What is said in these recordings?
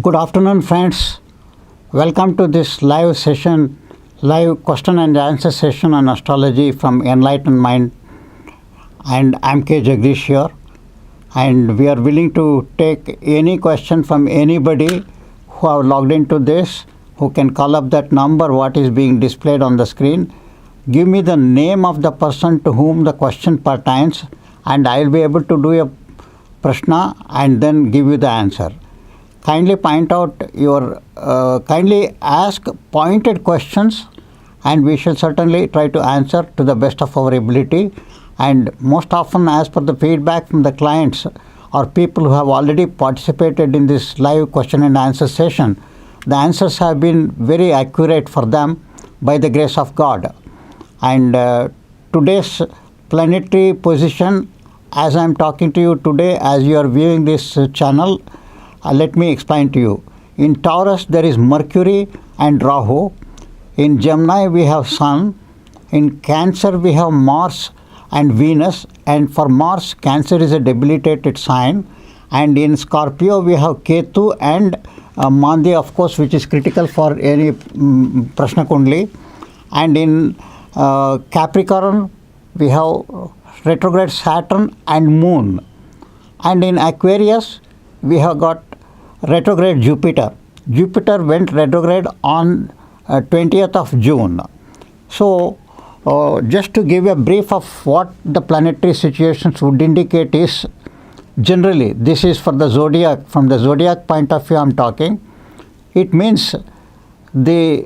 Good afternoon, friends. Welcome to this live question and answer session on astrology from Enlightened Mind. And I'm K. Jagdish here. And we are willing to take any question from anybody who have logged into this, who can call up that number, what is being displayed on the screen. Give me the name of the person to whom the question pertains, and I'll be able to do a prashna and then give you the answer. Kindly kindly ask pointed questions, and we shall certainly try to answer to the best of our ability. And most often, as per the feedback from the clients or people who have already participated in this live question and answer session, the answers have been very accurate for them by the grace of God. And today's planetary position, as I am talking to you today, as you are viewing this channel, let me explain to you. In Taurus, there is Mercury and Rahu. In Gemini, we have Sun. In Cancer, we have Mars and Venus. And for Mars, Cancer is a debilitated sign. And in Scorpio, we have Ketu and Mandya, of course, which is critical for any Prashna Kundli. And in Capricorn, we have retrograde Saturn and Moon. And in Aquarius, we have got retrograde Jupiter. Jupiter went retrograde on 20th of June. So, just to give a brief of what the planetary situations would indicate is, generally, this is for the zodiac, from the zodiac point of view I'm talking. It means the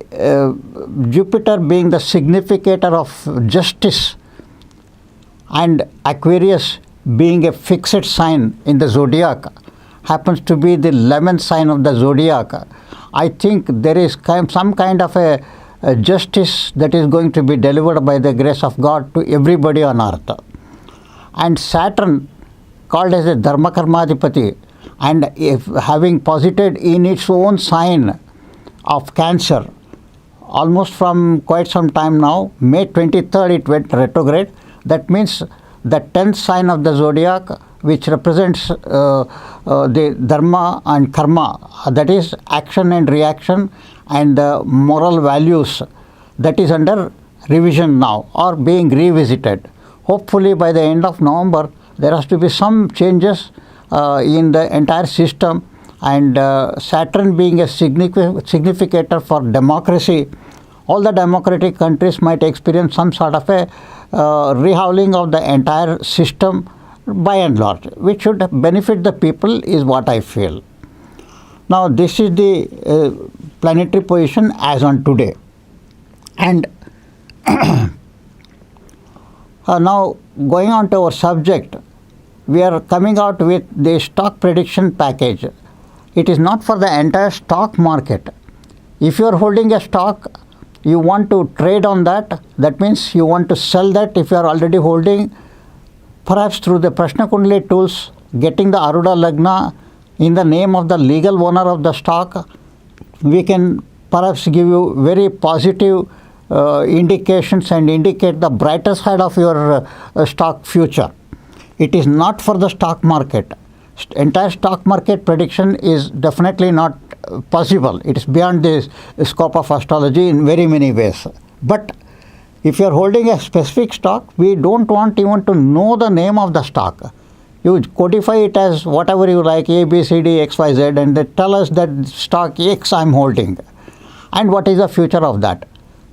Jupiter being the significator of justice and Aquarius being a fixed sign in the zodiac, happens to be the 11th sign of the zodiac. I think there is some kind of a justice that is going to be delivered by the grace of God to everybody on earth. And Saturn, called as a Dharma Karmadipati, and if having posited in its own sign of Cancer, almost from quite some time now, May 23rd it went retrograde. That means the 10th sign of the zodiac, which represents the dharma and karma, that is action and reaction and moral values, that is under revision now or being revisited. Hopefully by the end of November there has to be some changes in the entire system, and Saturn being a significator for democracy, all the democratic countries might experience some sort of a rehauling of the entire system by and large, which should benefit the people, is what I feel. Now, this is the planetary position as on today. And now, going on to our subject, we are coming out with the stock prediction package. It is not for the entire stock market. If you are holding a stock, you want to trade on that, that means you want to sell that if you are already holding, perhaps through the Prashna Kundli tools, getting the Aruda Lagna in the name of the legal owner of the stock, we can perhaps give you very positive indications and indicate the brighter side of your stock future. It is not for the stock market. Entire stock market prediction is definitely not possible. It is beyond the scope of astrology in very many ways. But if you are holding a specific stock, we don't want even to know the name of the stock. You codify it as whatever you like, A, B, C, D, X, Y, Z, and they tell us that stock X I am holding. And what is the future of that?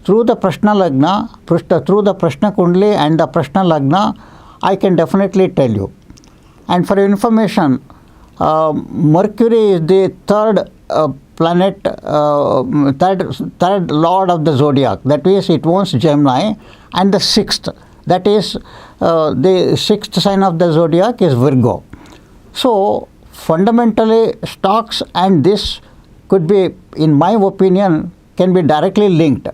Through the Prashna Lagna, through the Prashna Kundli and the Prashna Lagna, I can definitely tell you. And for your information, Mercury is the third planet, third lord of the zodiac. That is, it owns Gemini, and the sixth, that is, the sixth sign of the zodiac is Virgo. So, fundamentally, stocks and this could be, in my opinion, can be directly linked.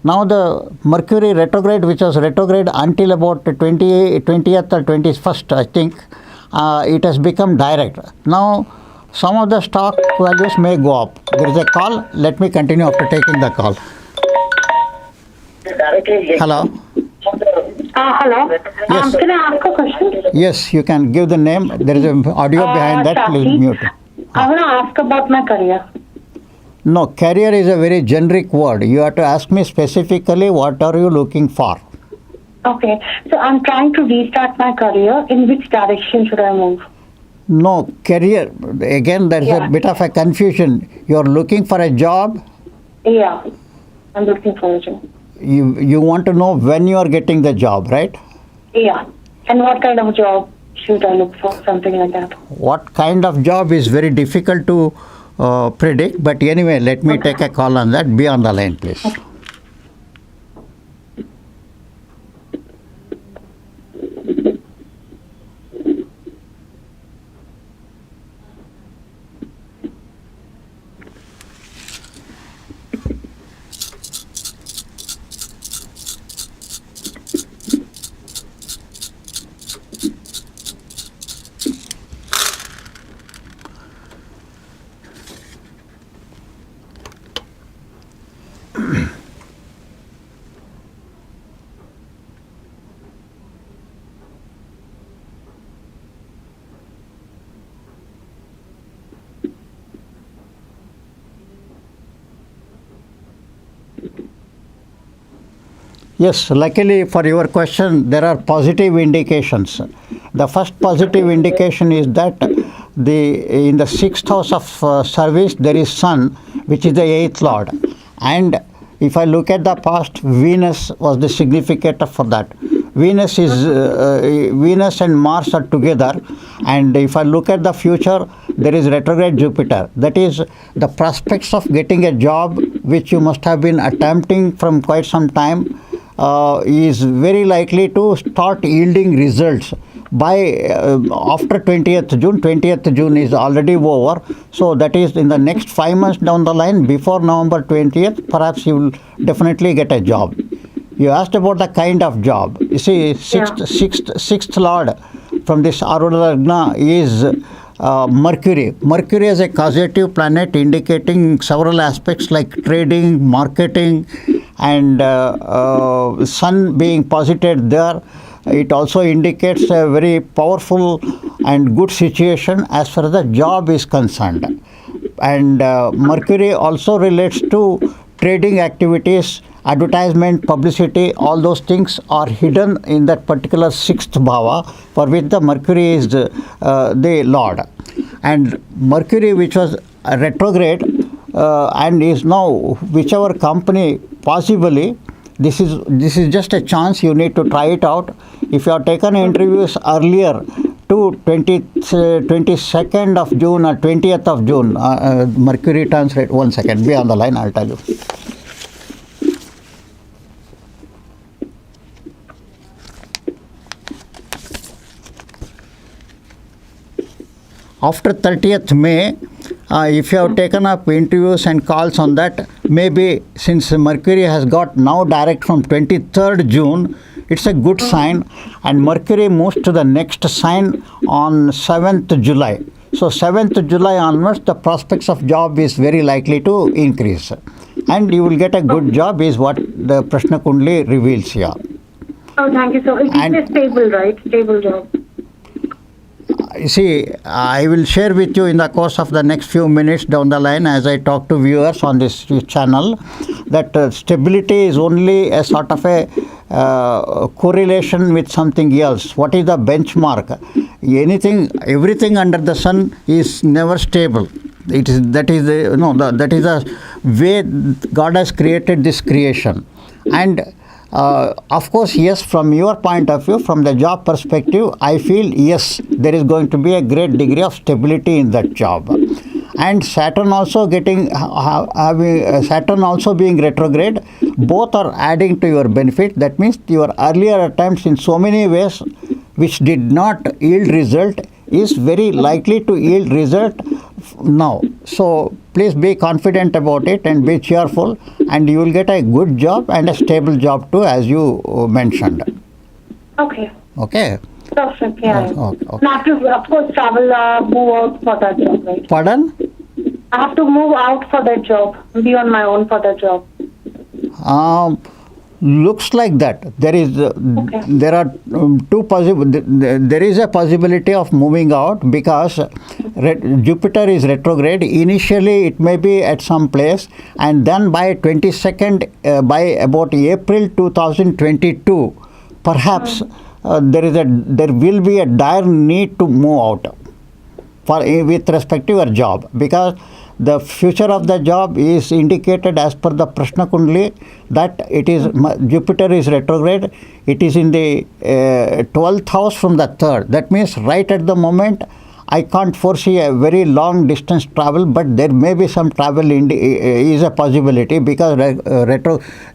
Now, the Mercury retrograde, which was retrograde until about 20th or 21st, I think, it has become direct. Now, some of the stock values may go up. There is a call. Let me continue after taking the call. Hello. Hello. Yes. Can I ask a question? Yes, you can give the name. There is an audio behind that. Please mute. I want to ask about my career. No, career is a very generic word. You have to ask me specifically what are you looking for. Okay, so I'm trying to restart my career. In which direction should I move? No, career, again there is a Yeah. bit of a confusion. You are looking for a job, Yeah, I'm looking for a job. you want to know when you are getting the job, right? Yeah, and what kind of job should I look for? Something like that. What kind of job is very difficult to predict, but anyway, let me take a call on that. Be on the line, please. Yes, luckily for your question, there are positive indications. The first positive indication is that in the sixth house of service there is Sun, which is the eighth lord, and if I look at the past, Venus was the significator for that. Venus and Mars are together, and if I look at the future, there is retrograde Jupiter. That is the prospects of getting a job which you must have been attempting from quite some time is very likely to start yielding results by after 20th June. 20th June is already over, so that is in the next 5 months down the line, before November 20th, perhaps you will definitely get a job. You asked about the kind of job. You see, sixth lord from this Arudha Lagna is Mercury. Mercury is a causative planet indicating several aspects like trading, marketing, and Sun being posited there. It also indicates a very powerful and good situation as far as the job is concerned. And Mercury also relates to trading activities, advertisement, publicity. All those things are hidden in that particular sixth bhava, for which the Mercury is the lord. And Mercury, which was retrograde and is now whichever company possibly, this is just a chance. You need to try it out. If you have taken interviews earlier to 22nd of June or 20th of June, Mercury turns red. 1 second, be on the line, I'll tell you. After 30th May, if you have taken up interviews and calls on that, maybe since Mercury has got now direct from 23rd June, it's a good sign, and Mercury moves to the next sign on 7th July. So 7th July onwards, the prospects of job is very likely to increase, and you will get a good job is what the Prashna Kundli reveals here. Oh, thank you. So it is stable, right? Stable job. You see, I will share with you in the course of the next few minutes down the line as I talk to viewers on this channel that stability is only a sort of a correlation with something else. What is the benchmark? Everything under the sun is never stable. That is the way God has created this creation. And of course, yes, from your point of view, from the job perspective, I feel yes, there is going to be a great degree of stability in that job. And Saturn also being retrograde, both are adding to your benefit. That means your earlier attempts in so many ways which did not yield result is very likely to yield result now. So please be confident about it and be cheerful, and you will get a good job and a stable job too, as you mentioned. Okay. Okay. Perfect. Yeah. Okay. Now I have to, of course, travel, move out for that job, right? Pardon? I have to move out for that job, be on my own for that job. Looks like that. There are two possible. There is a possibility of moving out because Jupiter is retrograde. Initially, it may be at some place, and then by 22nd, by about April 2022, perhaps there will be a dire need to move out with respect to your job, because the future of the job is indicated as per the Prashna Kundli that it is Jupiter is retrograde. It is in the 12th house from the 3rd. That means right at the moment I can't foresee a very long distance travel, but there may be some travel is a possibility because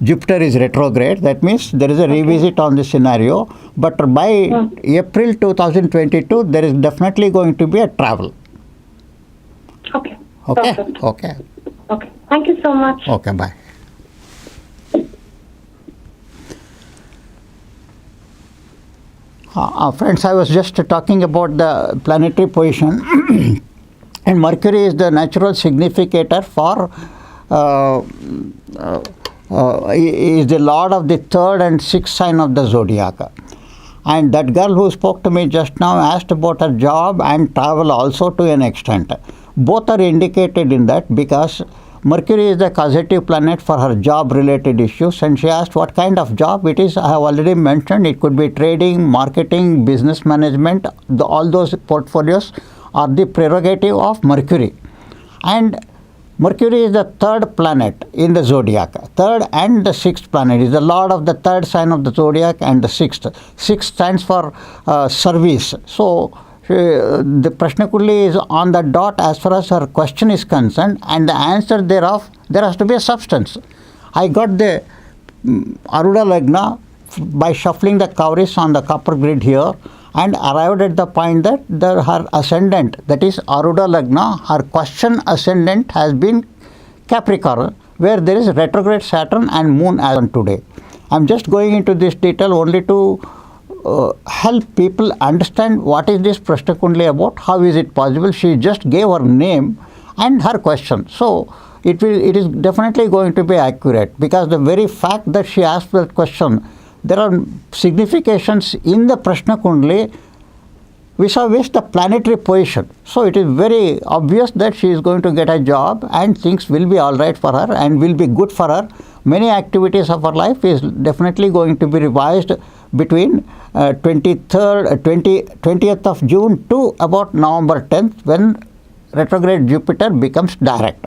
Jupiter is retrograde. That means there is a revisit on this scenario. But by April 2022, there is definitely going to be a travel. Okay. Okay. Perfect. Okay. Okay. Thank you so much. Okay. Bye. Friends, I was just talking about the planetary position, and Mercury is the natural significator for is the lord of the 3rd and 6th sign of the zodiac. And that girl who spoke to me just now asked about her job and travel also to an extent. Both are indicated in that because Mercury is the causative planet for her job related issues, and she asked what kind of job it is. I have already mentioned it could be trading, marketing, business management. All those portfolios are the prerogative of Mercury. And Mercury is the 3rd planet in the zodiac. 3rd and the 6th planet is the lord of the 3rd sign of the zodiac and the 6th. 6th stands for service. So the Prashna Kundli is on the dot as far as her question is concerned, and the answer thereof, there has to be a substance. I got the Aruda Lagna by shuffling the cowries on the copper grid here and arrived at the point that her ascendant, that is Aruda Lagna, her question ascendant has been Capricorn, where there is retrograde Saturn and Moon as on today. I am just going into this detail only to help people understand what is this Prashna Kundli about, how is it possible. She just gave her name and her question. So it is definitely going to be accurate, because the very fact that she asked that question, there are significations in the Prashna Kundli vis-a-vis the planetary position. So it is very obvious that she is going to get a job and things will be all right for her and will be good for her. Many activities of her life is definitely going to be revised between 20th of June to about November 10th, when retrograde Jupiter becomes direct.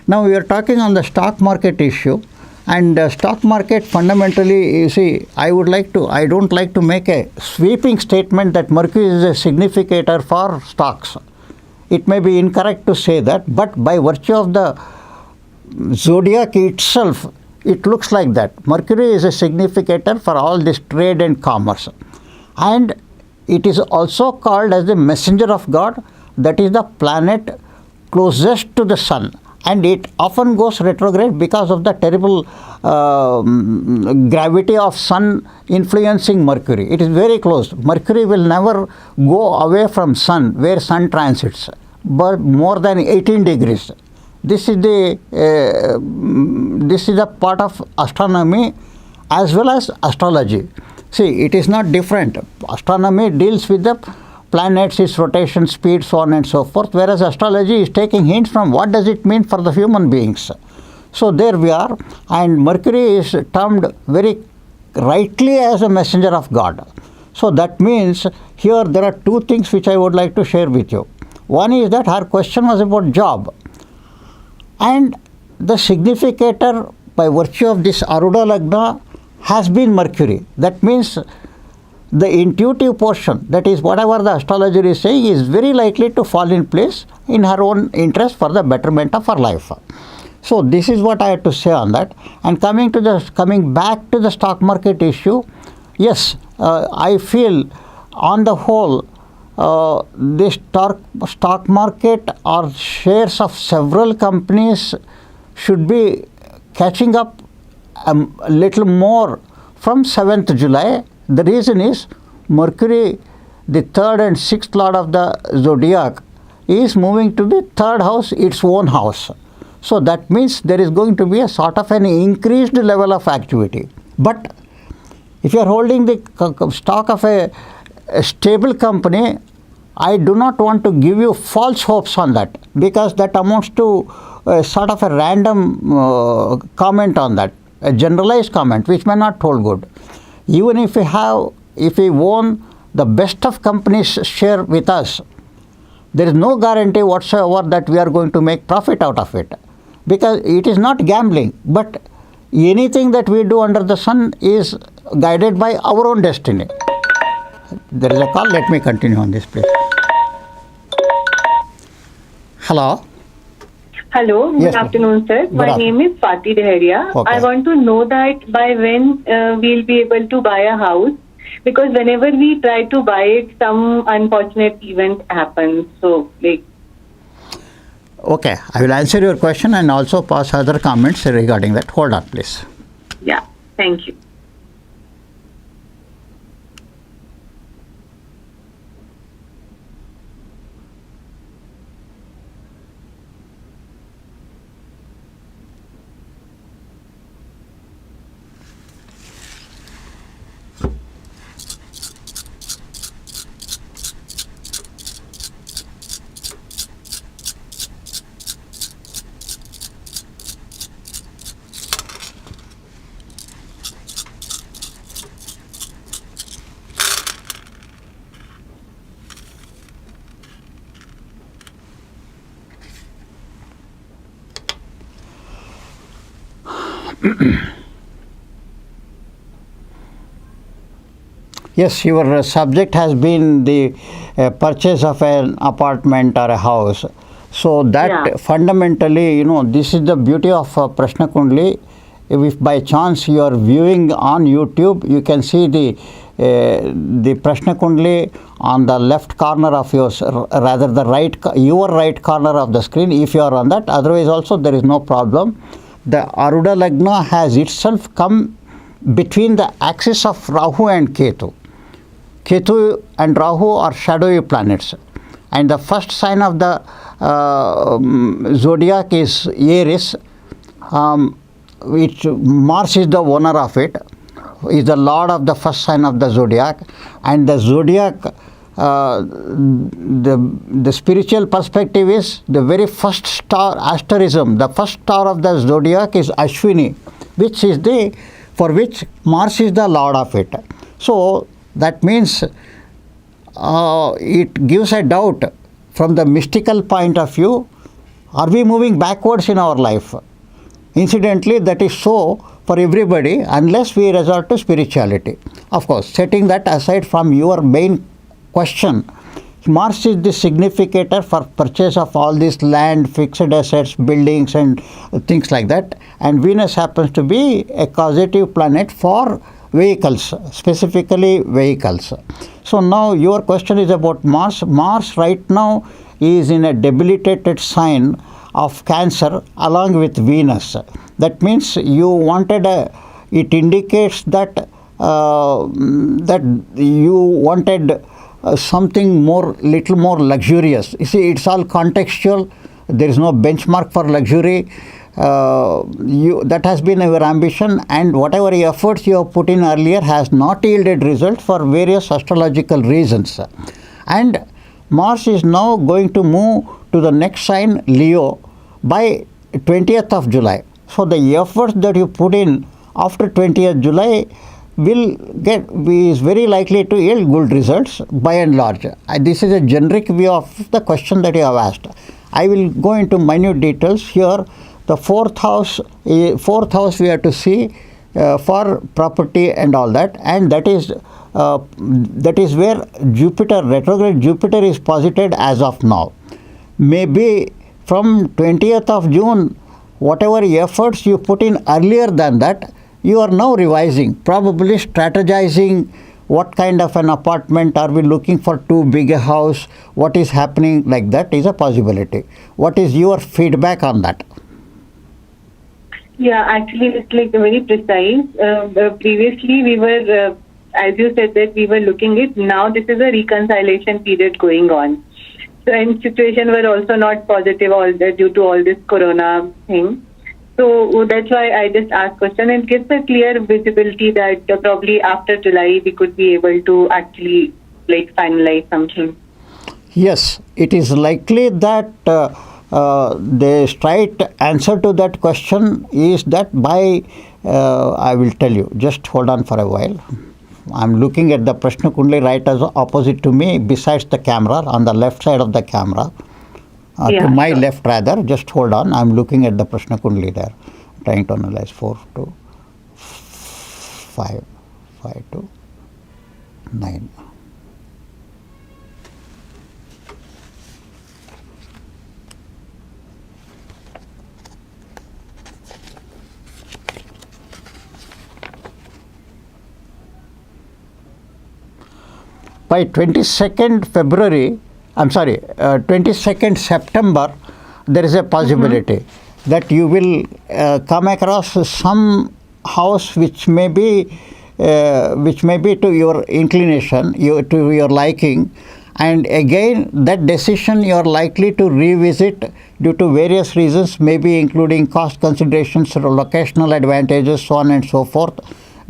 Now we are talking on the stock market issue, and stock market fundamentally, you see, I don't like to make a sweeping statement that Mercury is a significator for stocks. It may be incorrect to say that, but by virtue of the zodiac itself, it looks like that. Mercury is a significator for all this trade and commerce. And it is also called as the messenger of God, that is the planet closest to the sun. And it often goes retrograde because of the terrible gravity of sun influencing Mercury. It is very close. Mercury will never go away from sun, where sun transits, but more than 18 degrees. This is the part of astronomy as well as astrology. See, it is not different. Astronomy deals with the planets, its rotation, speed, so on and so forth, whereas astrology is taking hints from what does it mean for the human beings. So there we are, and Mercury is termed very rightly as a messenger of God. So that means here there are two things which I would like to share with you. One is that her question was about job. And the significator by virtue of this Aruda Lagna has been Mercury. That means the intuitive portion, that is whatever the astrologer is saying, is very likely to fall in place in her own interest for the betterment of her life. So this is what I have to say on that. And coming back to the stock market issue, yes, I feel on the whole, the stock market or shares of several companies should be catching up a little more from 7th July. The reason is Mercury, the 3rd and 6th lord of the zodiac, is moving to the 3rd house, its own house. So that means there is going to be a sort of an increased level of activity. But if you are holding the stock of a stable company, I do not want to give you false hopes on that, because that amounts to sort of a random comment on that, a generalized comment which may not hold good. Even if we own the best of companies share with us, there is no guarantee whatsoever that we are going to make profit out of it, because it is not gambling, but anything that we do under the sun is guided by our own destiny. There is a call. Let me continue on this, please. Hello. Hello, Yes, good afternoon, sir. My afternoon. name is Swati Deharia. Okay. I want to know that by when we'll be able to buy a house, because whenever we try to buy it, some unfortunate event happens. So, Okay, I will answer your question and also pass other comments regarding that. Hold on, please. yeah, thank you. Yes, your subject has been the purchase of an apartment or a house. So that Yeah. fundamentally, this is the beauty of Prashna Kundli. If by chance you are viewing on YouTube, you can see the Prashna Kundli on the left corner of yours, rather your right corner of the screen, if you are on that. Otherwise also there is no problem. The Aruda Lagna has itself come between the axis of Rahu and Ketu. Ketu and Rahu are shadowy planets, and the first sign of the zodiac is Aries, which Mars is the owner of it, is the lord of the first sign of the zodiac. And the zodiac, the spiritual perspective is the very first star, asterism, the first star of the zodiac is Ashwini, which is for which Mars is the lord of it. So that means it gives a doubt from the mystical point of view. Are we moving backwards in our life? Incidentally, that is so for everybody unless we resort to spirituality. Of course, setting that aside from your main question, Mars is the significator for purchase of all this land, fixed assets, buildings and things like that. And Venus happens to be a causative planet for vehicles, specifically vehicles. So now your question is about Mars. Mars right now is in a debilitated sign of Cancer along with Venus. That means you wanted it indicates that that you wanted something little more luxurious. You see, it's all contextual. There is no benchmark for luxury. That has been your ambition, and whatever efforts you have put in earlier has not yielded results for various astrological reasons. And Mars is now going to move to the next sign, Leo, by 20th of July. So the efforts that you put in after 20th July is very likely to yield good results by and large. This is a generic view of the question that you have asked. I will go into minute details here. The fourth house we have to see for property and all that, and that is where Jupiter, retrograde Jupiter, is posited as of now. Maybe from 20th of June, whatever efforts you put in earlier than that, you are now revising, probably strategizing what kind of an apartment are we looking for, too big a house, what is happening, like that is a possibility. What is your feedback on that? Yeah, actually, it's very precise. Previously, we were, as you said, that we were looking at. Now, this is a reconciliation period going on. So, and situation were also not positive due to all this corona thing. So, So that's why I just asked question. It gives a clear visibility that probably after July we could be able to actually like finalize something. Yes, it is likely that the straight answer to that question is that by, I will tell you, just hold on for a while. I'm looking at the Prashna Kundli right as opposite to me, besides the camera, on the left side of the camera. To my sure. left rather, just hold on. I'm looking at the Prashna Kundli there, trying to analyze 4 to 5, 5 to 9. By 22nd February, 22nd September, there is a possibility that you will come across some house which may be to your inclination, to your liking, and again that decision you are likely to revisit due to various reasons, maybe including cost considerations, locational advantages, so on and so forth.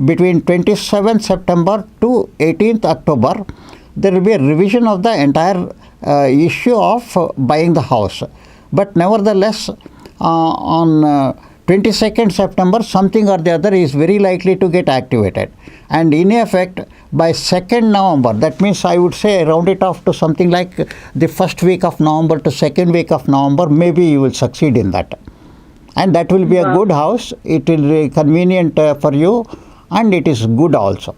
Between 27th September to 18th October, there will be a revision of the entire issue of buying the house. But nevertheless, on 22nd September, something or the other is very likely to get activated. And in effect, by 2nd November, that means I would say round it off to something like the first week of November to second week of November, maybe you will succeed in that. And that will be a good house. It will be convenient for you, and it is good also.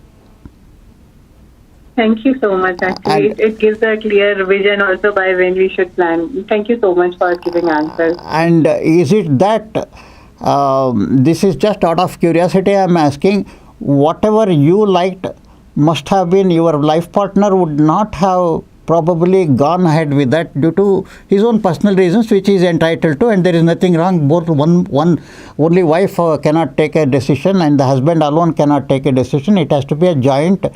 Thank you so much. Actually, it gives a clear vision also by when we should plan. Thank you so much for giving answers. And is it that, this is just out of curiosity I am asking, whatever you liked must have been your life partner would not have probably gone ahead with that due to his own personal reasons, which he is entitled to, and there is nothing wrong. Both only wife cannot take a decision, and the husband alone cannot take a decision. It has to be a joint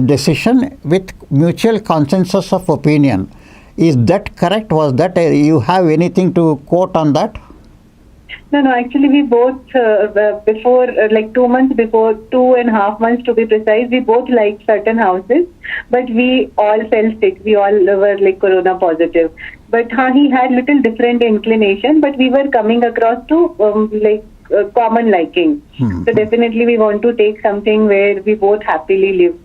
decision with mutual consensus of opinion. Is that correct? Was that you have anything to quote on that? No, actually we both, before, like 2 months before, 2.5 months to be precise, we both liked certain houses, but we all fell sick. We all were like corona positive. But he had little different inclination, but we were coming across to common liking. So definitely we want to take something where we both happily live.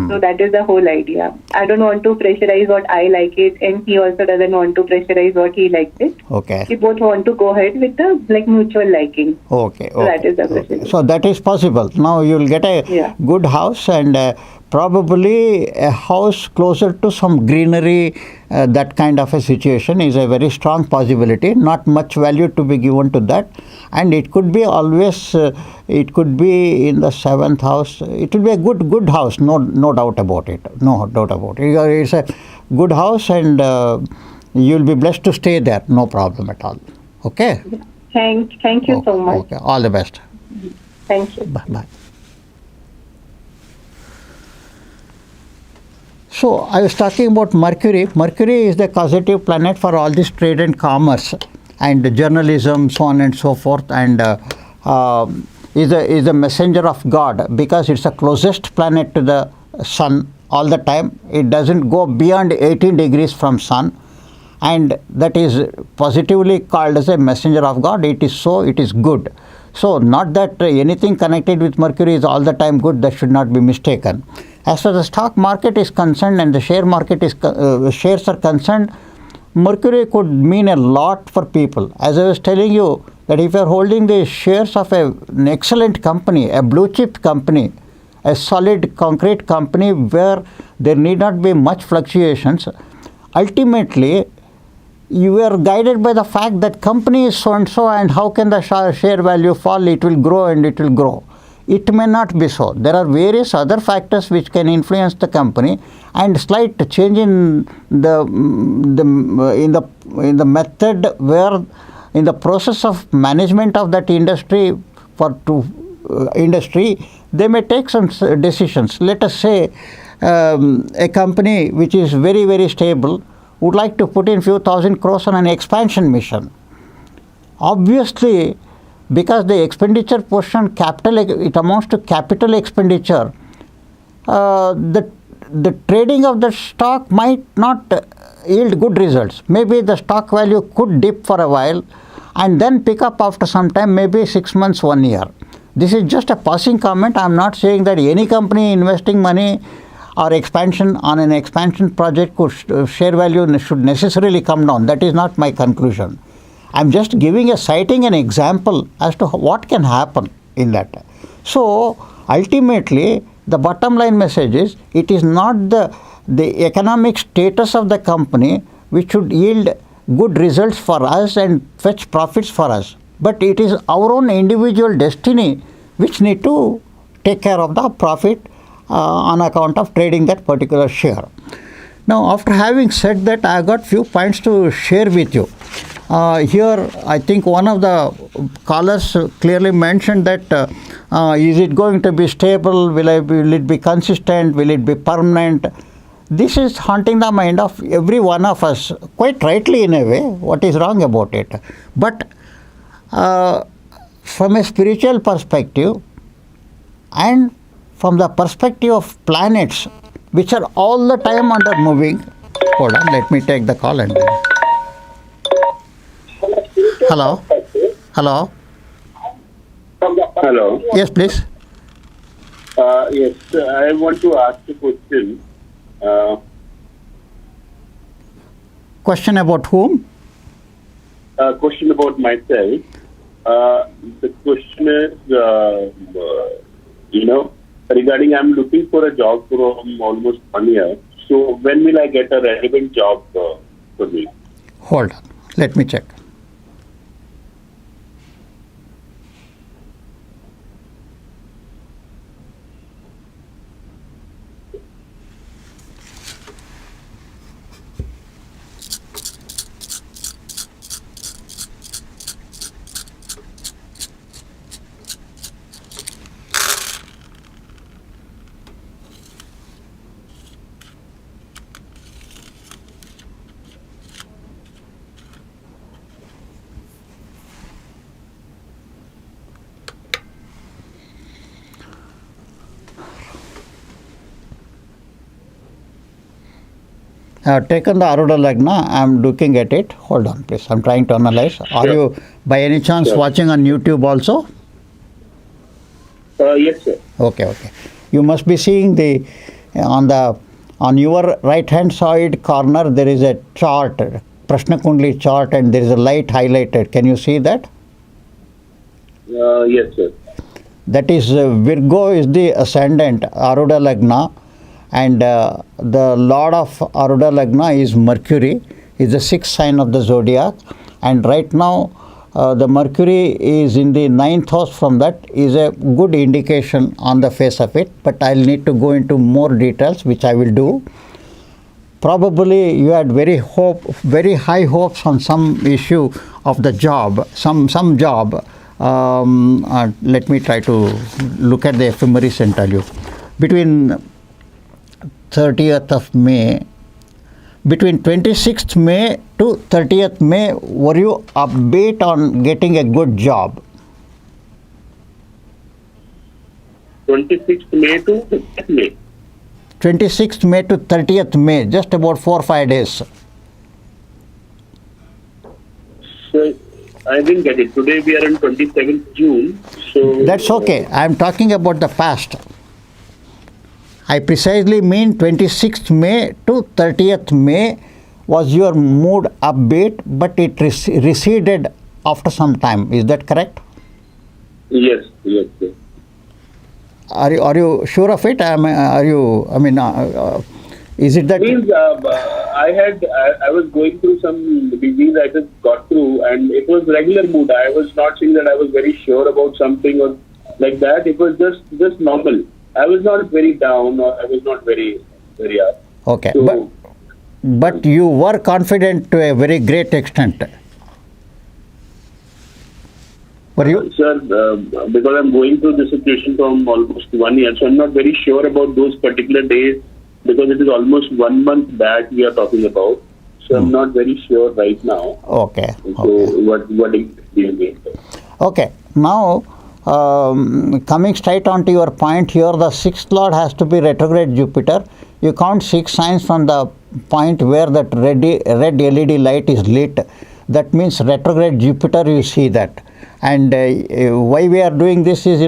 So that is the whole idea. I don't want to pressurize what I like it, and he also doesn't want to pressurize what he likes it. Okay. We both want to go ahead with the mutual liking. Okay. So that is the procedure. So that is possible. Now you will get a good house, and probably a house closer to some greenery. That kind of a situation is a very strong possibility. Not much value to be given to that, and it could be always. It could be in the 7th house. It will be a good house. No doubt about it. No doubt about it. It's a good house, and you will be blessed to stay there. No problem at all. Okay. Thank you so much. Okay. All the best. Thank you. Bye. So I was talking about Mercury. Mercury is the causative planet for all this trade and commerce and journalism, so on and so forth, and is a messenger of God because it's the closest planet to the sun all the time. It doesn't go beyond 18 degrees from sun, and that is positively called as a messenger of God. It is so, it is good. So not that anything connected with Mercury is all the time good. That should not be mistaken. As far as the stock market is concerned and the share market is shares are concerned, Mercury could mean a lot for people. As I was telling you, that if you are holding the shares of an excellent company, a blue chip company, a solid concrete company where there need not be much fluctuations, ultimately you are guided by the fact that company is so and so, and how can the share value fall? It will grow and it will grow. It may not be so. There are various other factors which can influence the company, and slight change in the method where in the process of management of that industry industry, they may take some decisions. Let us say a company which is very, very stable would like to put in few thousand crores on an expansion mission. Obviously, because the expenditure portion, it amounts to capital expenditure. The trading of the stock might not yield good results. Maybe the stock value could dip for a while and then pick up after some time, maybe 6 months, 1 year. This is just a passing comment. I am not saying that any company investing money or expansion on an expansion project could share value should necessarily come down. That is not my conclusion. I am just giving citing an example as to what can happen in that. So ultimately, the bottom line message is, it is not the economic status of the company which should yield good results for us and fetch profits for us, but it is our own individual destiny which need to take care of the profit on account of trading that particular share. Now, after having said that, I got few points to share with you. Here, I think one of the callers clearly mentioned that is it going to be stable, will it be consistent, will it be permanent? This is haunting the mind of every one of us, quite rightly in a way. What is wrong about it? But from a spiritual perspective and from the perspective of planets, which are all the time under moving. Hold on, let me take the call and. Hello? Hello? Hello. Yes, please. Yes, I want to ask a question. Question about whom? A question about myself. The question is, regarding I'm looking for a job for almost 1 year. So when will I get a relevant job for me? Hold on. Let me check. I have taken the Arudha Lagna. I am looking at it. Hold on, please. I am trying to analyze. Are you, by any chance, watching on YouTube also? Yes, sir. Okay. You must be seeing on your right hand side corner there is a chart, Prashna Kundli chart, and there is a light highlighted. Can you see that? Yes, sir. That is Virgo is the ascendant, Arudha Lagna, and the Lord of Arudha Lagna is Mercury, is the sixth sign of the zodiac, and right now the Mercury is in the 9th house. From that is a good indication on the face of it, but I'll need to go into more details, which I will do. Probably you had very high hopes on some issue of the job, some job. Let me try to look at the ephemeris and tell you. Between 30th of May, between 26th May to 30th May, were you upbeat on getting a good job? 26th May to 30th May. 26th May to 30th May, just about 4 or 5 days. So I didn't get it. Today we are on 27th June. So that's okay. I am talking about the past. I precisely mean 26th May to 30th May was your mood upbeat, but it receded after some time. Is that correct? Yes. Are you sure of it? Is it that? Means I was going through some disease I just got through, and it was regular mood. I was not saying that I was very sure about something or like that. It was just normal. I was not very down, or I was not very up. Okay, so, but you were confident to a very great extent. Were you? Sir, because I'm going through this situation from almost 1 year, so I'm not very sure about those particular days, because it is almost 1 month back we are talking about. So I'm not very sure right now. Okay. So what do you mean? Okay, now coming straight on to your point here, the sixth lord has to be retrograde Jupiter. You count 6 signs from the point where that red LED light is lit. That means retrograde Jupiter, you see that. And why we are doing this is,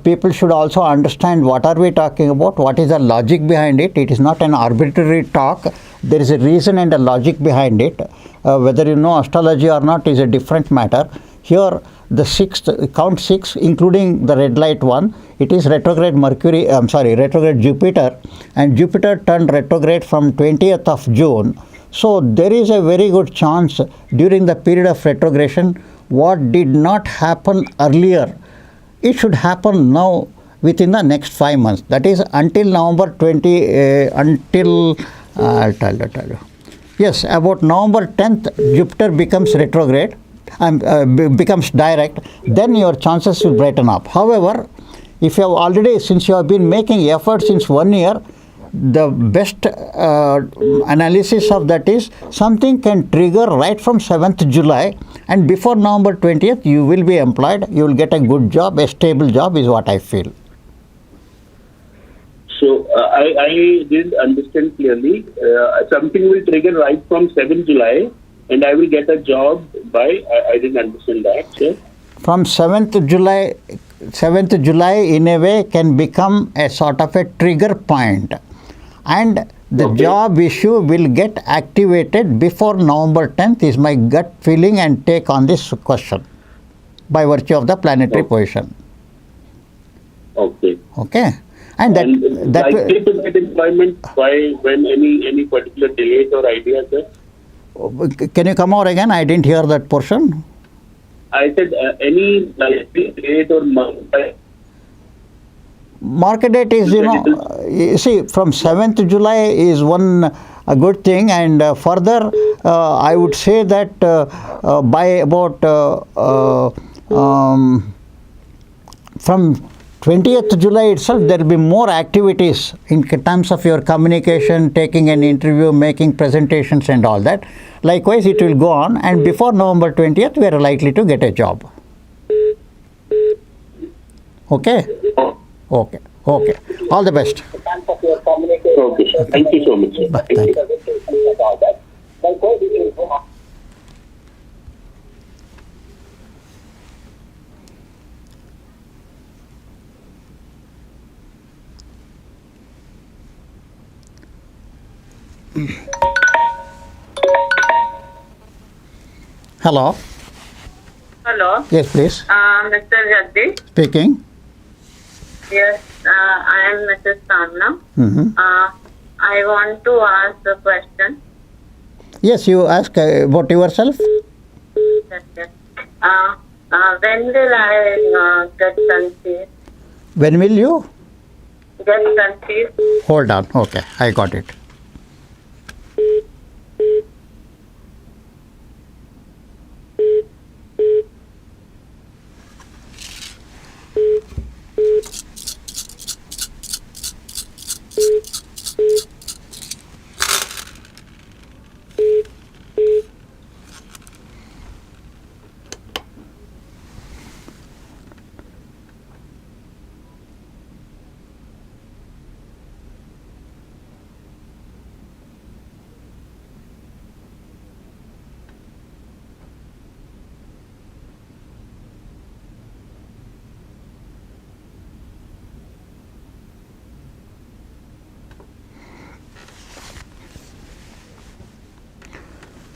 people should also understand what are we talking about, what is the logic behind it. It is not an arbitrary talk. There is a reason and a logic behind it. Whether you know astrology or not is a different matter. Here, the sixth, count 6, including the red light one, it is retrograde retrograde Jupiter, and Jupiter turned retrograde from 20th of June. So there is a very good chance during the period of retrogression, what did not happen earlier, it should happen now within the next 5 months. That is until November 20, I'll tell you. Yes, about November 10th, Jupiter becomes retrograde and becomes direct, then your chances will brighten up. However, if you have already, since you have been making effort since 1 year, the best analysis of that is something can trigger right from 7th July, and before November 20th you will be employed, you will get a good job, a stable job is what I feel. So I didn't understand clearly. Something will trigger right from 7th July and I will get a job by, I didn't understand that, sir. From 7th July in a way can become a sort of a trigger point, and the job issue will get activated before November 10th is my gut feeling and take on this question by virtue of the planetary position. Okay. Okay. And that likely to get employment by when any particular date or idea, sir? Can you come over again? I didn't hear that portion. I said any likely date or month. Market date is, you see, from 7th July is a good thing, and further I would say that by about from 20th July itself, there will be more activities in terms of your communication, taking an interview, making presentations and all that. Likewise, it will go on, and before November 20th, we are likely to get a job. Okay? Okay. Okay. All the best. Okay, sir. Thank you so much, sir. Bye. Thank you. Hello. Hello. Yes, please. Mr. Jagdish. Speaking. Yes, I am Mrs. Samna. Mm-hmm. I want to ask a question. Yes, you ask about yourself. Yes, yes. When will I get conceived? When will you? Get conceived? Hold on. Okay, I got it.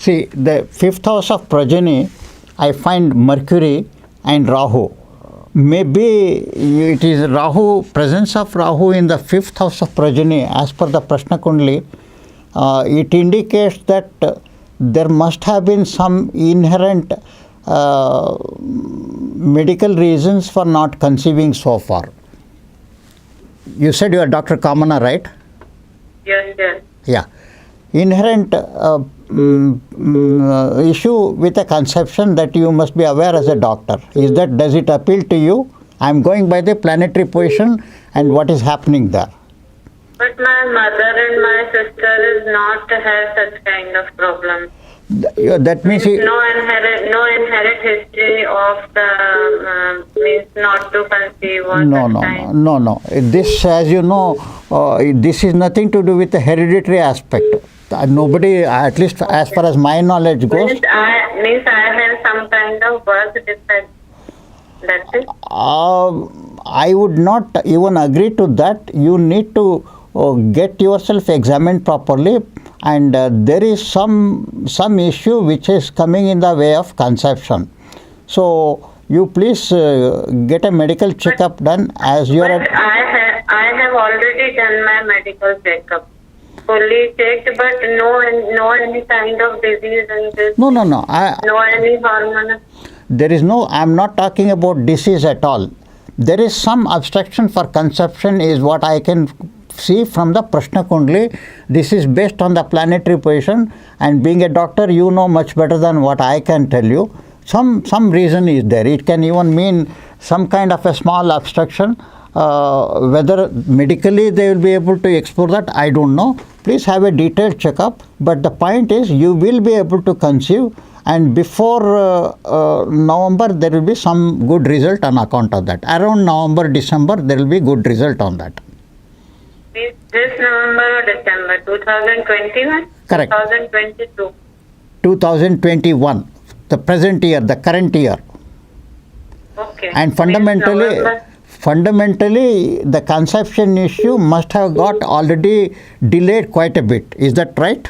See, the 5th house of progeny, I find Mercury and Rahu. Maybe it is Rahu, presence of Rahu in the 5th house of progeny, as per the Prashna Kundali. It indicates that there must have been some inherent medical reasons for not conceiving so far. You said you are Dr. Kamana, right? Yes, yes. Yeah. Inherent issue with a conception that you must be aware as a doctor. Does it appeal to you? I am going by the planetary position and what is happening there. But my mother and my sister is not have such kind of problem. That means No inherent history of the means not to conceive or no. This, as you know, this is nothing to do with the hereditary aspect. Nobody, at least as far as my knowledge goes. Means I have some kind of birth defect. That's it. I would not even agree to that. You need to get yourself examined properly, and there is some issue which is coming in the way of conception. So you please get a medical checkup done as you are. I have already done my medical checkup, fully checked, but no any kind of disease in this. No. No any hormonal. There is no. I am not talking about disease at all. There is some obstruction for conception, is what I can see from the Prashna Kundli. This is based on the planetary position, and being a doctor, you know much better than what I can tell you. Some reason is there. It can even mean some kind of a small obstruction. Whether medically they will be able to explore that, I don't know. Please have a detailed checkup. But the point is, you will be able to conceive, and before November there will be some good result on account of that. Around November, December there will be good result on that. This November or December 2021? Correct. 2022. 2021, the present year, the current year. Okay. And fundamentally, the conception issue must have got already delayed quite a bit. Is that right?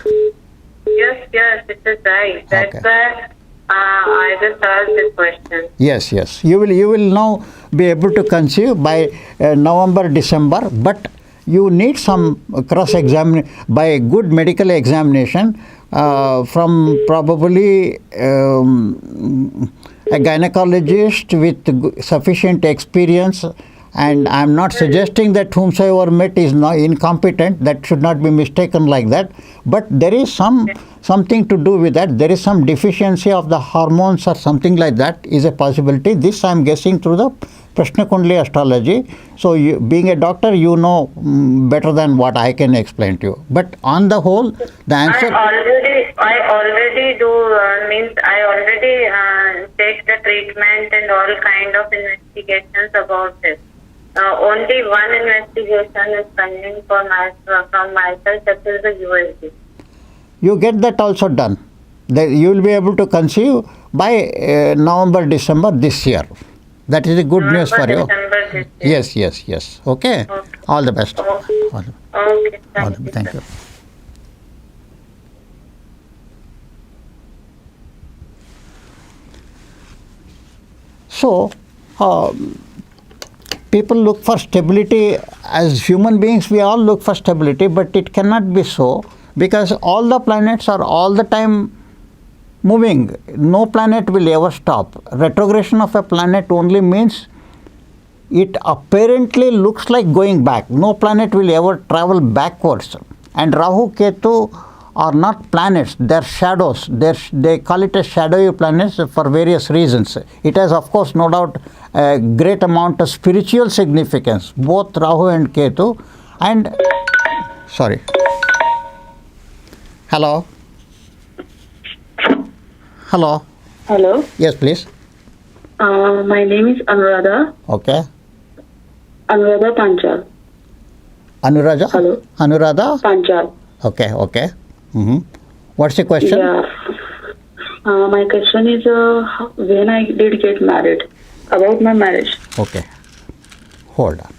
Yes, it is right. That's why I just asked this question. Yes. You will now be able to conceive by November, December, but you need some cross-examination by a good medical examination from probably a gynecologist with sufficient experience. And I am not suggesting that whomsoever met is not incompetent. That should not be mistaken like that. But there is something to do with that. There is some deficiency of the hormones or something like that is a possibility. This I am guessing through the Prashna Kundli astrology. So you, being a doctor, you know better than what I can explain to you. But on the whole, the answer. I already take the treatment and all kind of investigations about this. Only one investigation is pending from myself, that is the USG. You get that also done. You will be able to conceive by November, December this year. That is the good news for you. Yes. Okay. All the best. Okay. Thank you. So, people look for stability. As human beings, we all look for stability, but it cannot be so, because all the planets are all the time moving. No planet will ever stop. Retrogression of a planet only means it apparently looks like going back. No planet will ever travel backwards. And Rahu, Ketu are not planets, they are shadows. They call it as shadowy planets for various reasons. It has, of course, no doubt, a great amount of spiritual significance, both Rahu and Ketu. And, sorry. Hello? Hello? Hello. Yes, please. My name is Anuradha. Okay. Anuradha Panchal. Anuradha? Hello. Anuradha? Panchal. Okay. What's the question? Yeah. My question is when I did get married. About my marriage. Okay. Hold on.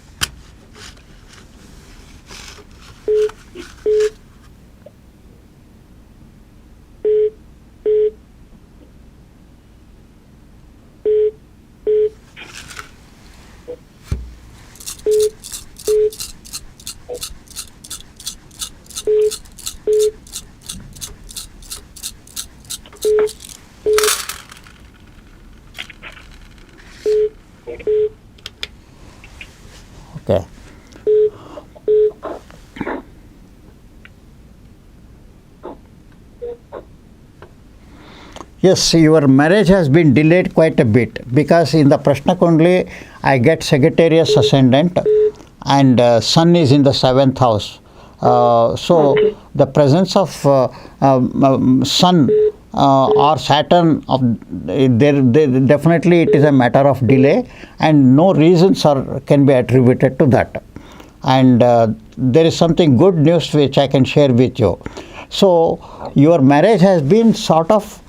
Okay. Yes, your marriage has been delayed quite a bit, because in the Prashna Kundli I get Sagittarius ascendant and Sun is in the 7th house. So the presence of Sun or Saturn, definitely it is a matter of delay, and no reasons can be attributed to that. And there is something good news which I can share with you. So your marriage has been sort of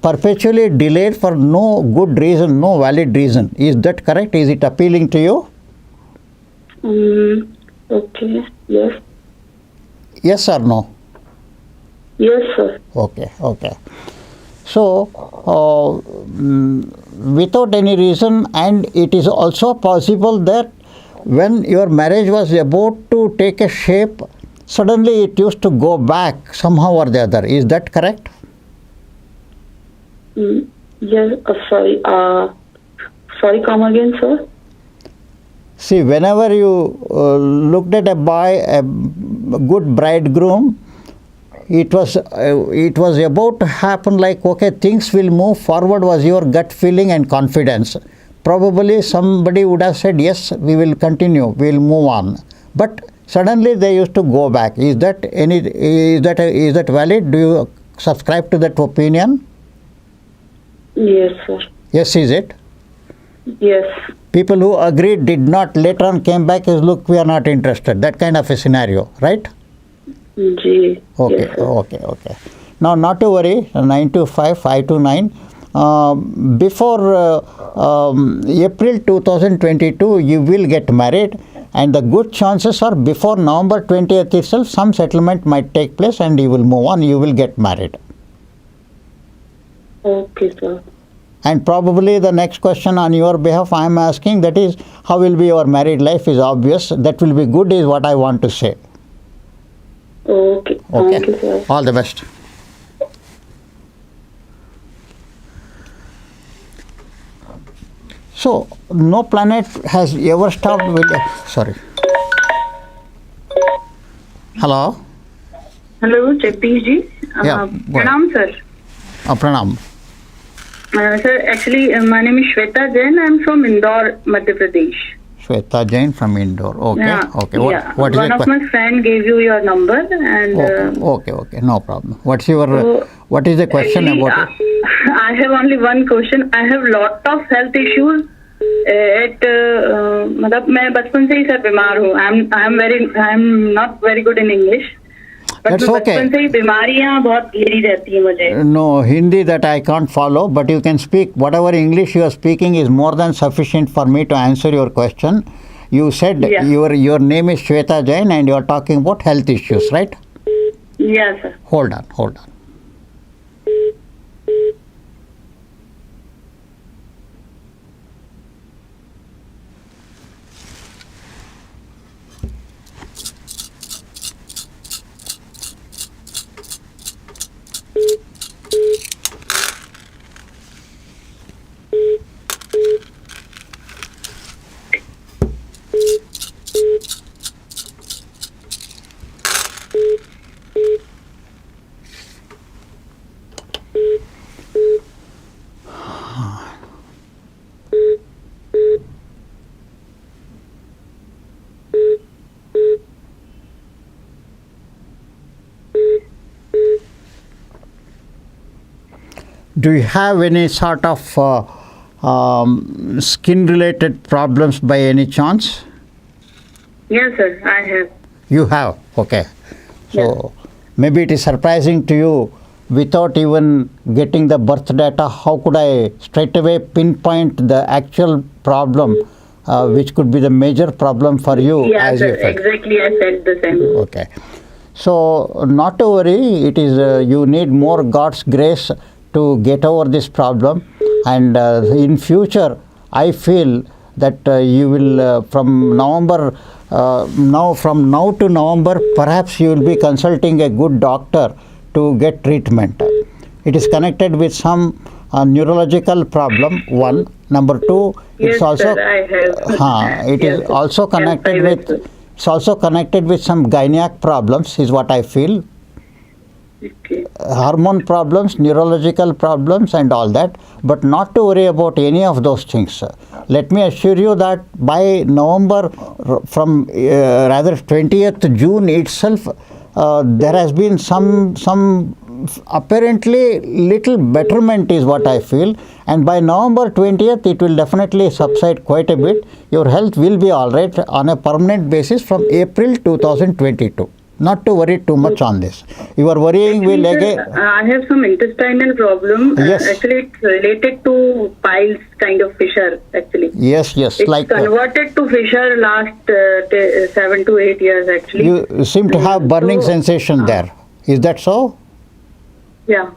perpetually delayed for no good reason, no valid reason. Is that correct? Is it appealing to you? Okay. Yes. Yes or no? Yes, sir. Okay. So, without any reason, and it is also possible that when your marriage was about to take a shape, suddenly it used to go back somehow or the other. Is that correct? Yes. Sorry. Sorry. Come again, sir. See, whenever you looked at a boy, a good bridegroom, it was about to happen like, okay, things will move forward, was your gut feeling and confidence. Probably somebody would have said, yes, we will continue, we will move on. But suddenly they used to go back. Is that valid? Do you subscribe to that opinion? Yes, sir. Yes, is it? Yes. People who agreed did not, later on came back as, look, we are not interested. That kind of a scenario, right? Ji. Okay, Yes, sir. okay. Now, not to worry, 925-529. Before April 2022, you will get married, and the good chances are before November 20th itself, some settlement might take place and you will move on, you will get married. Okay, sir. And probably the next question on your behalf I am asking, that is, how will be your married life, is obvious. That will be good is what I want to say. Okay. Okay. Thank you, sir. All the best. So, no planet has ever stopped with... Sorry. Hello? Hello, Jagdish ji. Yeah, go ahead. Pranam, sir. Pranam. Sir, actually, my name is Shweta Jain. I'm from Indore, Madhya Pradesh. Shweta Jain from Indore. Okay, Yeah, okay. yeah. What is One of my friend gave you your number, and Okay, no problem. What is the question actually, about it? I have only one question. I have lot of health issues. मतलब मैं बचपन से ही sir बीमार हूँ. I'm not very good in English. That's okay. बचपन से ही बीमारियाँ बहुत घेरी रहती हैं मुझे. No, Hindi that I can't follow, but you can speak. Whatever English you are speaking is more than sufficient for me to answer your question. You said Yeah. your name is Shweta Jain and you are talking about health issues, right? Yes, sir. Hold on. Do you have any sort of skin-related problems by any chance? Yes, sir. I have. You have, okay. So maybe it is surprising to you. Without even getting the birth data, how could I straight away pinpoint the actual problem, which could be the major problem for you? Yeah, as sir. you felt? Exactly. I felt the same. Okay. So not to worry, it is you need more God's grace to get over this problem, and in future I feel that you will from November from now to November, perhaps you will be consulting a good doctor to get treatment. It is connected with some neurological problem, one. Number two, Yes, it's also sir, I have. it is Yes, also connected I with will. it's also connected with some gynec problems, is what I feel. Okay. Hormone problems, neurological problems and all that, but not to worry about any of those things. Let me assure you that by November, from rather 20th June itself, there has been some apparently little betterment is what I feel, and by November 20th it will definitely subside quite a bit. Your health will be all right on a permanent basis from April 2022. Not to worry too much on this. Your worrying will again. I have some intestinal problem. Yes. Actually, it's related to piles kind of fissure. Actually, Yes, it's like converted to fissure last 7 to 8 years. Actually, you seem to have burning So, sensation there. Is that so? yeah.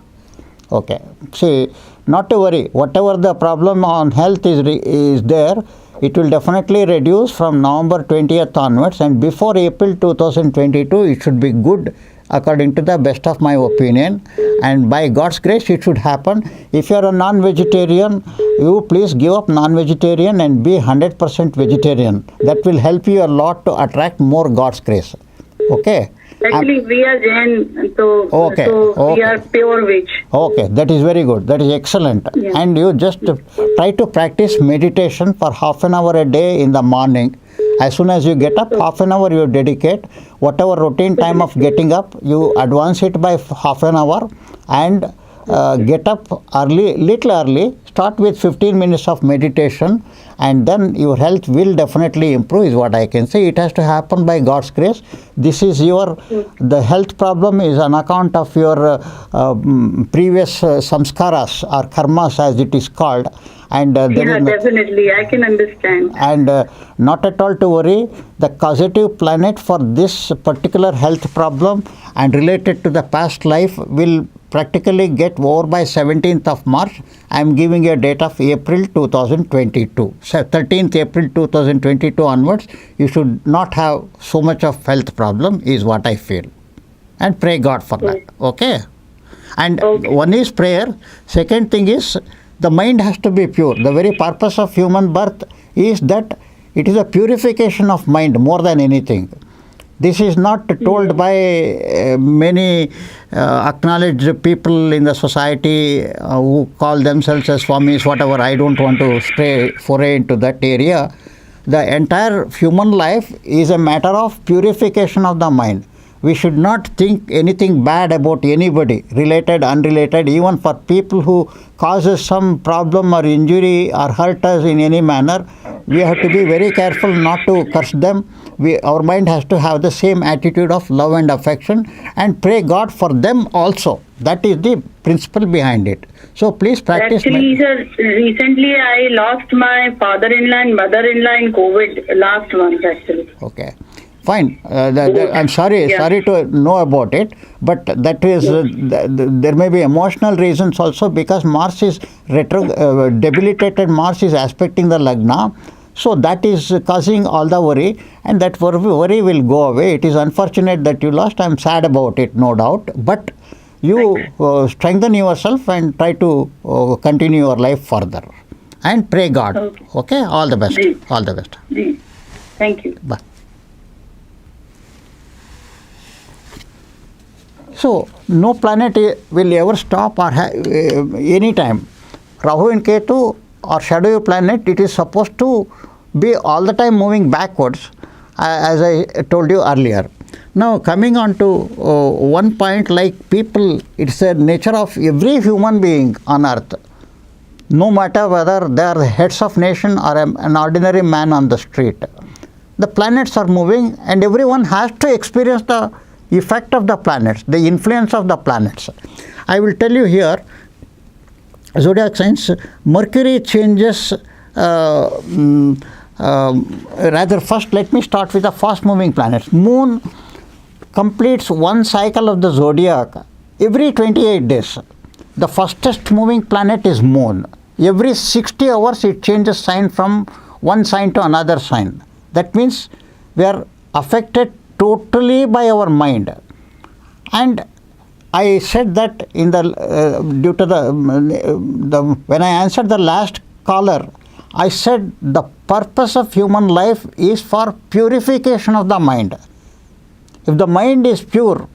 Okay. See, not to worry. Whatever the problem on health is there, it will definitely reduce from November 20th onwards, and before April 2022, it should be good according to the best of my opinion. And by God's grace, it should happen. If you are a non-vegetarian, you please give up non-vegetarian and be 100% vegetarian. That will help you a lot to attract more God's grace. Okay. Actually, we are Jain, so Okay, we okay. are pure veg. Okay, that is very good. That is excellent. Yeah. And you just try to practice meditation for half an hour a day in the morning. As soon as you get up, half an hour you dedicate. Whatever routine time of getting up, you advance it by half an hour, and get up little early. Start with 15 minutes of meditation, and then your health will definitely improve, is what I can say. It has to happen by God's grace. This is the health problem is on account of your previous samskaras or karmas, as it is called. And there Yeah, is no- definitely. I can understand. and not at all to worry. The causative planet for this particular health problem and related to the past life will practically get over by 17th of March. I am giving a date of April 2022. So 13th April 2022 onwards, you should not have so much of health problem, is what I feel. And pray God for that. Okay? And one is prayer. Second thing is, the mind has to be pure. The very purpose of human birth is that it is a purification of mind more than anything. This is not told by many acknowledged people in the society who call themselves as Swamis, whatever. I don't want to foray into that area. The entire human life is a matter of purification of the mind. We should not think anything bad about anybody, related, unrelated, even for people who causes some problem or injury or hurt us in any manner. We have to be very careful not to curse them. Our mind has to have the same attitude of love and affection, and pray God for them also. That is the principle behind it. So please practice. Actually, sir, recently I lost my father-in-law and mother-in-law in COVID last month, actually. Okay. Fine. I'm sorry Yeah. sorry to know about it, but that is there may be emotional reasons also, because Mars is debilitated. Mars is aspecting the Lagna, so that is causing all the worry, and that worry will go away. It is unfortunate that you lost. I'm sad about it, no doubt, but you strengthen yourself and try to continue your life further, and pray God. Okay. All the best. Ji. All the best. Ji. Thank you. Bye. So, no planet will ever stop or any time. Rahu and Ketu or shadowy planet, it is supposed to be all the time moving backwards, as I told you earlier. Now, coming on to one point, like people, it's a nature of every human being on earth, no matter whether they are the heads of nation or an ordinary man on the street. The planets are moving, and everyone has to experience the effect of the planets, the influence of the planets. I will tell you here, zodiac signs, Mercury changes, rather first let me start with the fast moving planets. Moon completes one cycle of the zodiac every 28 days. The fastest moving planet is Moon. Every 60 hours it changes sign from one sign to another sign. That means we are affected totally by our mind. And I said that in the due to the when I answered the last caller, I said the purpose of human life is for purification of the mind. If the mind is pure,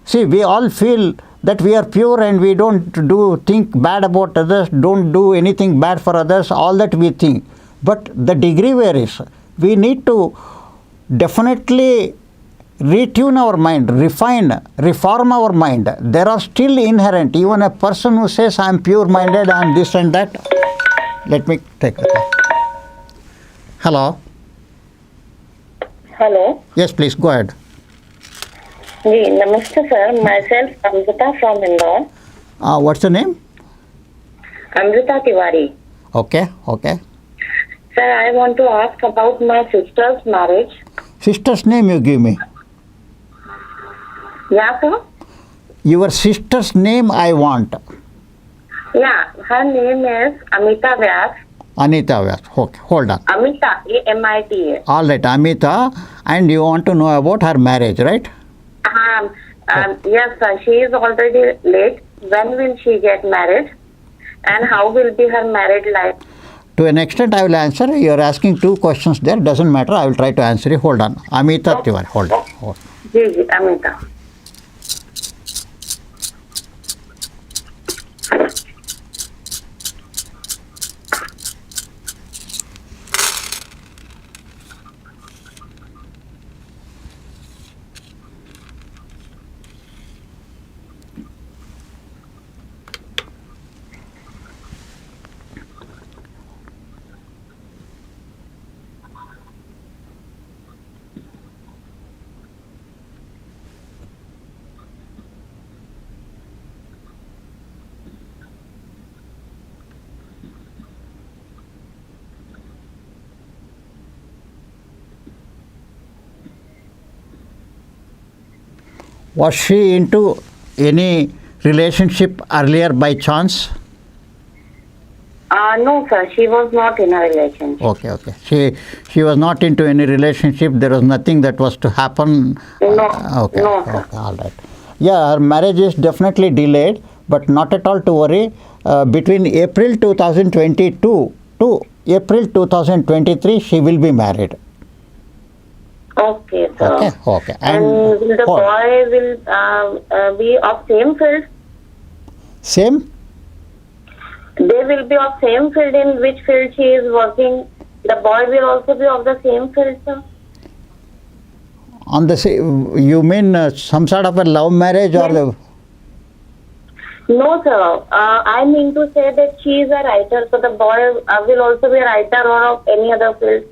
see, we all feel that we are pure and we don't think bad about others, don't do anything bad for others, all that we think. But the degree varies. We need to definitely retune our mind, refine, reform our mind. There are still inherent, even a person who says I am pure minded, I am this and that. Let me take the call. Hello. Hello. Yes, please go ahead. Namaste sir. Myself Amrita from Indore. What's the name? Amrita Tiwari. Okay, okay. Sir, I want to ask about my sister's marriage. Sister's name you give me. Yeah, sir? Your sister's name I want. Yeah, her name is Amita Vyas. Anita Vyas. Okay, hold on. Amita, A-M-I-T-A. All right, Amita, and you want to know about her marriage, right? Yes, sir. She is already late. When will she get married? And how will be her married life? To an extent, I will answer. You are asking two questions there. Doesn't matter. I will try to answer you. Hold on. Amita Tiwari. Hold on. Hold on. Ji, Amita. Was she into any relationship earlier by chance? No, sir. She was not in a relationship. Okay, okay. She was not into any relationship. There was nothing that was to happen. No. Okay. No, sir. Okay. All right. Yeah, her marriage is definitely delayed, but not at all to worry. Between April 2022 to April 2023, she will be married. Okay, sir. Okay. Okay. And will the boy will be of same field? Same? They will be of same field in which field she is working. The boy will also be of the same field, sir. On the you mean some sort of a love marriage or the? No, sir. I mean to say that she is a writer, so the boy will also be a writer or of any other field.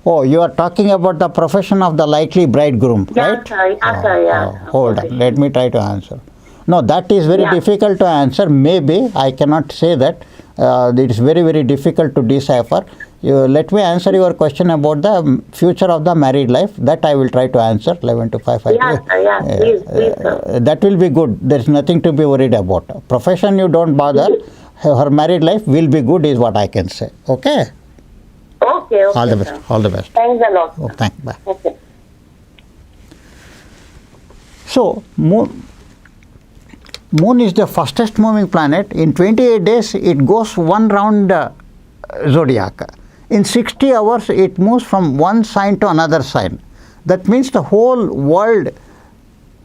Oh, you are talking about the profession of the likely bridegroom, Yes, right? sir. Yes, sir. Yeah. Hold on, let me try to answer. No, that is very difficult to answer. Maybe, I cannot say that. It is very, very difficult to decipher. Let me answer your question about the future of the married life. That I will try to answer. 11 to 5. Yes, sir. Yes, please, sir. That will be good. There is nothing to be worried about. Profession, you don't bother. Her married life will be good is what I can say. Okay? Okay, All the best. sir. All the best. Thanks a lot. Oh, thank you. Bye. Okay. So, Moon is the fastest moving planet. In 28 days, it goes one round zodiac. In 60 hours, it moves from one sign to another sign. That means the whole world,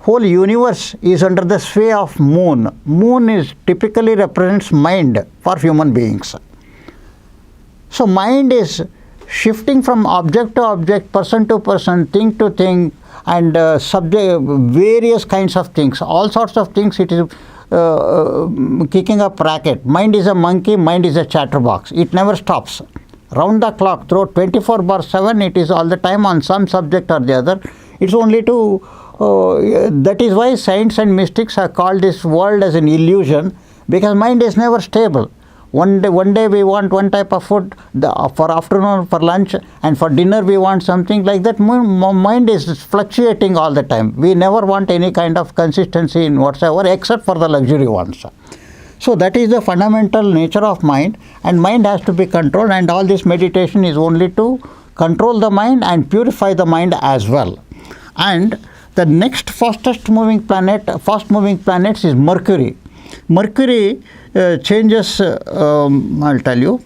whole universe is under the sway of Moon. Moon is typically represents mind for human beings. So mind is shifting from object to object, person to person, thing to thing, and subject, various kinds of things, all sorts of things. It is kicking up racket. Mind is a monkey, mind is a chatterbox. It never stops. Round the clock, through 24/7, it is all the time on some subject or the other. It's only to, that is why science and mystics have called this world as an illusion, because mind is never stable. One day we want one type of food, for afternoon, for lunch, and for dinner we want something like that. Mind is fluctuating all the time. We never want any kind of consistency in whatsoever, except for the luxury ones. So that is the fundamental nature of mind, and mind has to be controlled, and all this meditation is only to control the mind and purify the mind as well. And the next fast moving planets is Mercury. Mercury changes, I'll tell you,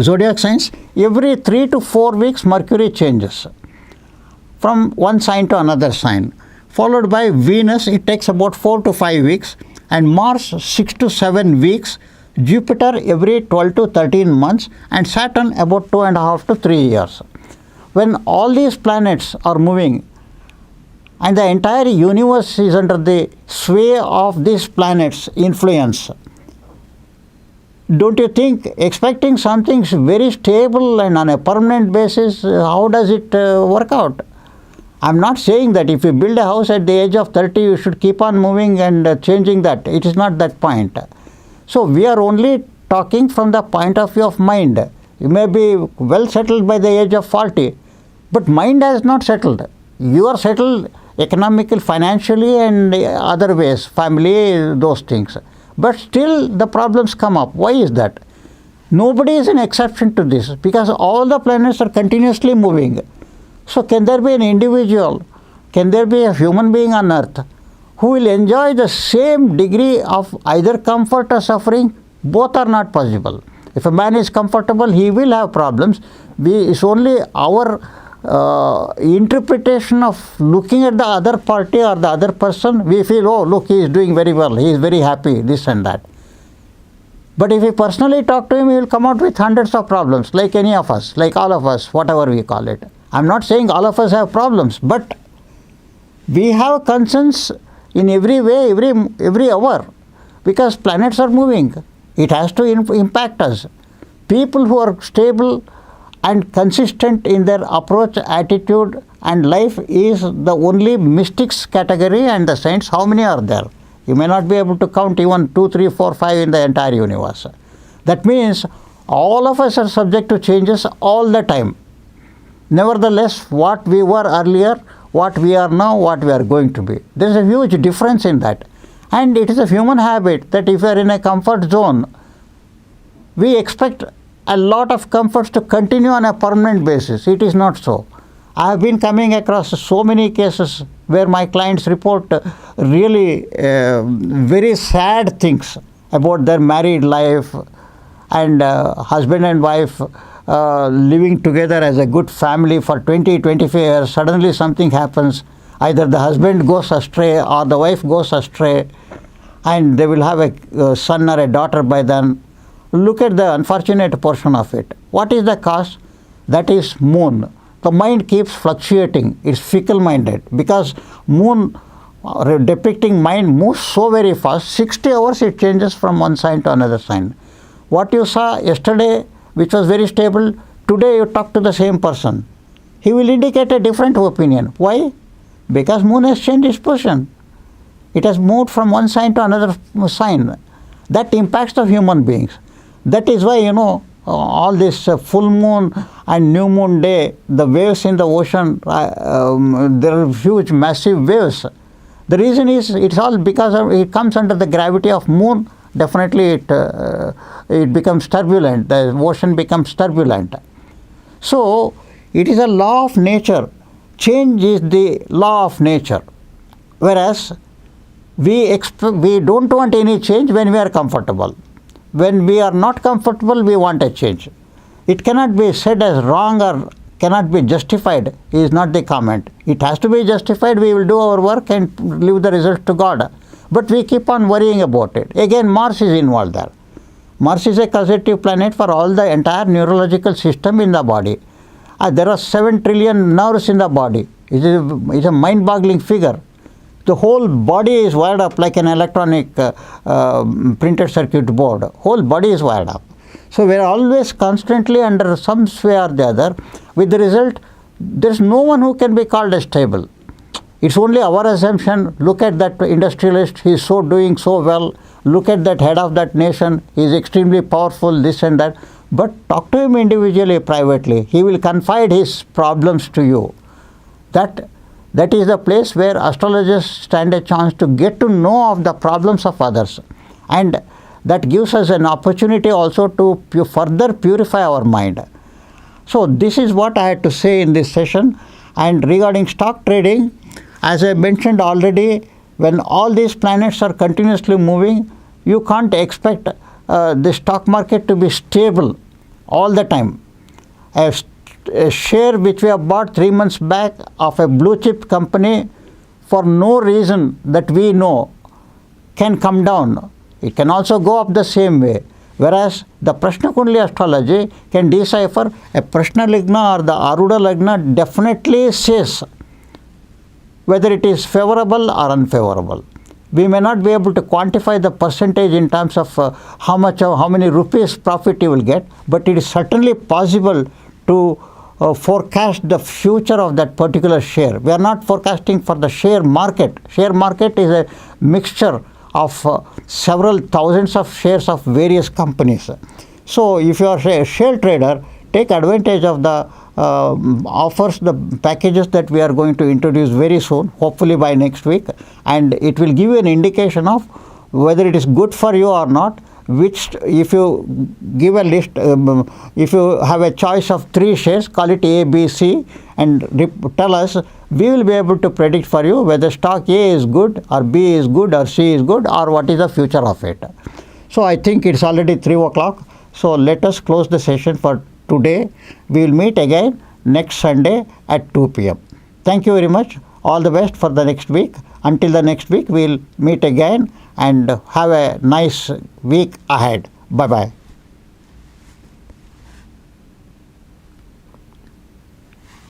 zodiac signs. Every 3 to 4 weeks, Mercury changes from one sign to another sign. Followed by Venus, it takes about 4 to 5 weeks, and Mars 6 to 7 weeks, Jupiter every 12 to 13 months, and Saturn about 2.5 to 3 years. When all these planets are moving, and the entire universe is under the sway of this planet's influence. Don't you think expecting something very stable and on a permanent basis, how does it work out? I'm not saying that if you build a house at the age of 30, you should keep on moving and changing that. It is not that point. So we are only talking from the point of view of mind. You may be well settled by the age of 40, but mind has not settled. You are settled economically, financially, and other ways, family, those things. But still the problems come up. Why is that? Nobody is an exception to this because all the planets are continuously moving. So can there be an individual, can there be a human being on earth who will enjoy the same degree of either comfort or suffering? Both are not possible. If a man is comfortable, he will have problems. It's only our interpretation of looking at the other party or the other person, we feel, oh, look, he is doing very well, he is very happy, this and that. But if we personally talk to him, he will come out with hundreds of problems, like any of us, like all of us, whatever we call it. I'm not saying all of us have problems, but we have concerns in every way, every hour, because planets are moving. It has to impact us. People who are stable and consistent in their approach, attitude, and life is the only mystics category, and the saints, how many are there? You may not be able to count even 2, 3, 4, 5 in the entire universe. That means all of us are subject to changes all the time. Nevertheless, what we were earlier, what we are now, what we are going to be. There is a huge difference in that. And it is a human habit that if we are in a comfort zone, we expect a lot of comforts to continue on a permanent basis. It is not so. I have been coming across so many cases where my clients report really very sad things about their married life and husband and wife living together as a good family for 20, 25 years. Suddenly something happens. Either the husband goes astray or the wife goes astray, and they will have a son or a daughter by then. Look at the unfortunate portion of it. What is the cause? That is moon. The mind keeps fluctuating. It's fickle-minded because moon depicting mind moves so very fast. 60 hours it changes from one sign to another sign. What you saw yesterday, which was very stable, today you talk to the same person. He will indicate a different opinion. Why? Because moon has changed its position. It has moved from one sign to another sign. That impacts the human beings. That is why, all this full moon and new moon day, the waves in the ocean, there are huge, massive waves. The reason is it's all because it comes under the gravity of moon. Definitely it becomes turbulent. The ocean becomes turbulent. So it is a law of nature. Change is the law of nature. Whereas we don't want any change when we are comfortable. When we are not comfortable, we want a change. It cannot be said as wrong or cannot be justified is not the comment. It has to be justified. We will do our work and leave the result to God. But we keep on worrying about it. Again, Mars is involved there. Mars is a causative planet for all the entire neurological system in the body. There are 7 trillion nerves in the body. It's a mind-boggling figure. The whole body is wired up like an electronic printed circuit board. Whole body is wired up. So we are always constantly under some sway or the other. With the result, there is no one who can be called as stable. It's only our assumption. Look at that industrialist, he is doing so well. Look at that head of that nation, he is extremely powerful, this and that. But talk to him individually, privately. He will confide his problems to you. That is the place where astrologers stand a chance to get to know of the problems of others. And that gives us an opportunity also to further purify our mind. So this is what I had to say in this session. And regarding stock trading, as I mentioned already, when all these planets are continuously moving, you can't expect the stock market to be stable all the time. A share which we have bought 3 months back of a blue chip company for no reason that we know can come down. It can also go up the same way. Whereas the Prashna Kundali astrology can decipher a Prashna Lagna or the Arudha Lagna definitely says whether it is favorable or unfavorable. We may not be able to quantify the percentage in terms of how many rupees profit you will get, but it is certainly possible to forecast the future of that particular share. We are not forecasting for the share market. Share market is a mixture of several thousands of shares of various companies. So if you are a share trader, take advantage of the offers, the packages that we are going to introduce very soon, hopefully by next week, and it will give you an indication of whether it is good for you or not. Which, if you give a list, if you have a choice of 3 shares, call it A, B, C, and tell us, we will be able to predict for you whether stock A is good or B is good or C is good or what is the future of it. So I think it's already 3 o'clock. So let us close the session for today. We will meet again next Sunday at 2 p.m. Thank you very much. All the best for the next week. Until the next week, we will meet again and have a nice week ahead. Bye-bye.